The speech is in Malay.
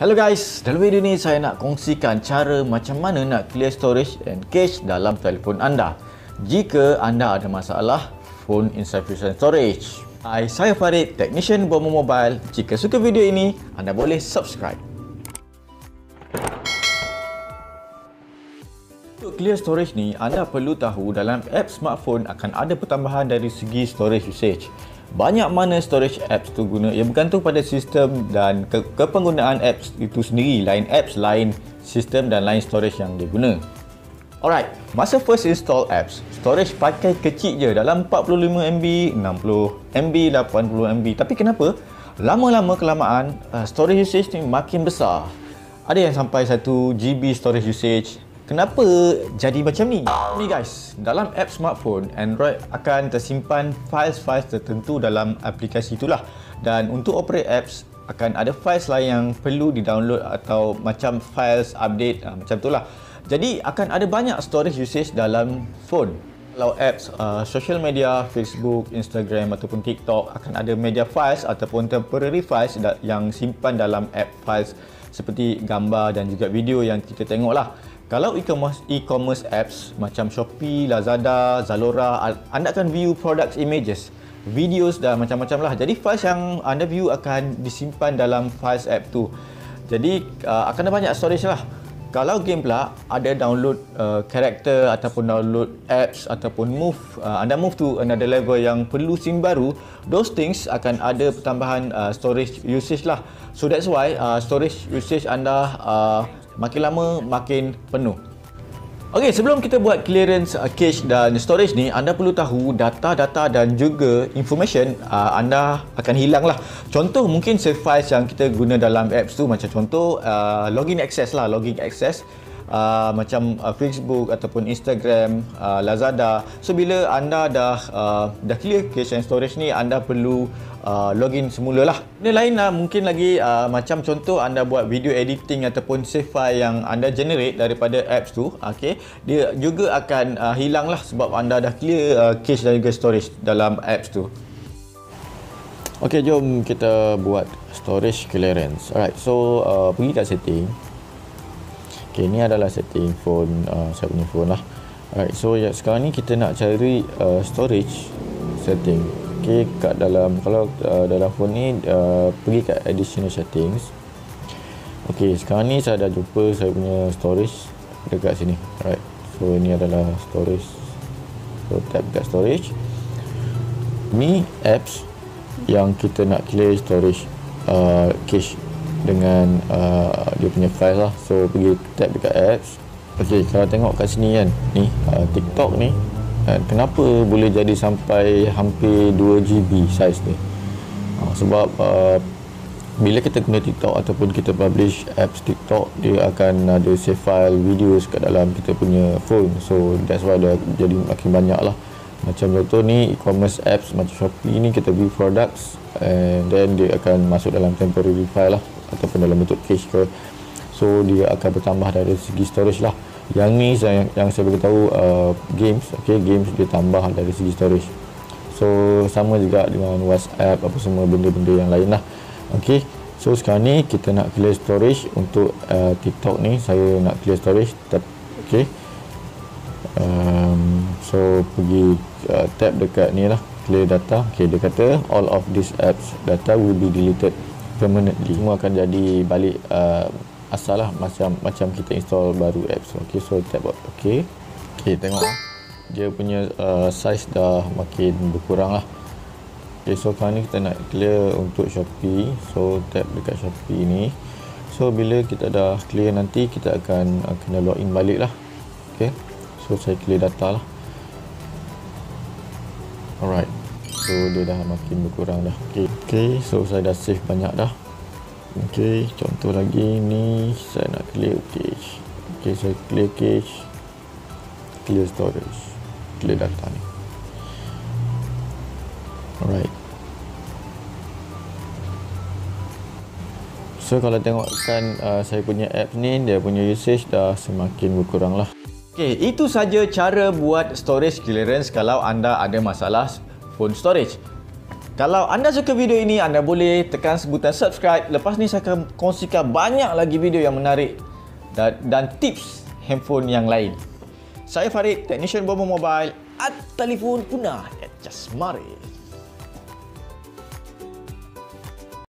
Hello guys, dalam video ni saya nak kongsikan cara macam mana nak clear storage and cache dalam telefon anda jika anda ada masalah phone insufficient storage. Hai, saya Farid, technician Bomo Mobile. Jika suka video ini, anda boleh subscribe. Untuk clear storage ni, anda perlu tahu dalam app smartphone akan ada pertambahan dari segi storage usage. Banyak mana storage apps tu guna, ia bergantung pada sistem dan kepenggunaan apps itu sendiri. Lain apps, lain sistem dan lain storage yang dia guna. Alright, masa first install apps, storage pakai kecil je dalam 45MB, 60MB, 80MB. Tapi kenapa? Lama-lama kelamaan storage usage ni makin besar. Ada yang sampai 1GB storage usage. Kenapa jadi macam ni? Ni guys, dalam app smartphone, Android akan tersimpan files-files tertentu dalam aplikasi itulah. Dan untuk operate apps, akan ada files lain yang perlu di-download atau macam files update, macam itulah. Jadi akan ada banyak storage usage dalam phone. Kalau apps social media, Facebook, Instagram ataupun TikTok, akan ada media files ataupun temporary files yang simpan dalam app files seperti gambar dan juga video yang kita tengok lah. Kalau e-commerce apps macam Shopee, Lazada, Zalora, anda akan view products images, videos dan macam-macam lah. Jadi files yang anda view akan disimpan dalam files app tu. Jadi akan ada banyak storage lah. Kalau game pula, ada download karakter ataupun download apps ataupun anda move to another level yang perlu SIM baru, those things akan ada pertambahan storage usage lah. So that's why storage usage anda makin lama makin penuh. Okey, sebelum kita buat clearance cache dan storage ni, anda perlu tahu data-data dan juga information anda akan hilang lah. Contoh mungkin save files yang kita guna dalam apps tu, macam contoh login access lah, macam Facebook ataupun Instagram, Lazada. So bila anda dah clear cache and storage ni, anda perlu login semula lah. Benda lain lah, mungkin lagi macam contoh anda buat video editing ataupun save file yang anda generate daripada apps tu, okay, dia juga akan hilang lah sebab anda dah clear cache dan juga storage dalam apps tu. Okay, jom kita buat storage clearance. Alright, so pergi kat setting. Okay, ni adalah setting phone, saya punya phone lah. Alright, so sekarang ni kita nak cari storage setting. Okay, kat dalam, kalau dalam phone ni pergi kat additional settings. Okay, sekarang ni saya dah jumpa saya punya storage dekat sini. Alright, so ini adalah storage. So tap dekat storage. Ni apps yang kita nak clear storage cache dengan dia punya file lah. So pergi tap dekat apps. Okay, kalau tengok kat sini kan, ni TikTok ni, kenapa boleh jadi sampai hampir 2GB size ni? Sebab bila kita guna TikTok ataupun kita publish apps TikTok, dia akan ada save file videos kat dalam kita punya phone. So that's why dia jadi makin banyak lah. Macam contoh ni e-commerce apps macam Shopee ni, kita view products and then dia akan masuk dalam temporary file lah ataupun dalam bentuk cache ke. So dia akan bertambah dari segi storage lah. Yang ni yang saya beritahu games, okay, games dia tambah dari segi storage. So sama juga dengan WhatsApp, apa semua benda-benda yang lain lah. Okay, so sekarang ni kita nak clear storage untuk TikTok ni. Saya nak clear storage, tap okay. So pergi tab dekat ni lah, clear data. Okay, dia kata all of these apps data will be deleted permanently. Semua akan jadi balik asal lah, macam kita install baru apps. Okay, so tap okay. Okay, tengok lah, dia punya size dah makin berkurang lah. Okay, so sekarang ni kita nak clear untuk Shopee. So tap dekat Shopee ni. So bila kita dah clear, nanti kita akan kena login balik lah. Okay, so saya clear data lah. Alright, so dia dah makin berkurang dah. Okay, so saya dah save banyak dah. Okay, contoh lagi ni, saya nak clear cache. Okay, saya clear cache, clear storage, clear data ni. Alright, so kalau tengokkan saya punya app ni, dia punya usage dah semakin berkurang lah. Okay, itu saja cara buat storage clearance kalau anda ada masalah phone storage. Kalau anda suka video ini, anda boleh tekan butang subscribe. Lepas ni saya akan kongsikan banyak lagi video yang menarik dan tips handphone yang lain. Saya Farid, Technician Bomba Mobile. At telefon punah. Just mari.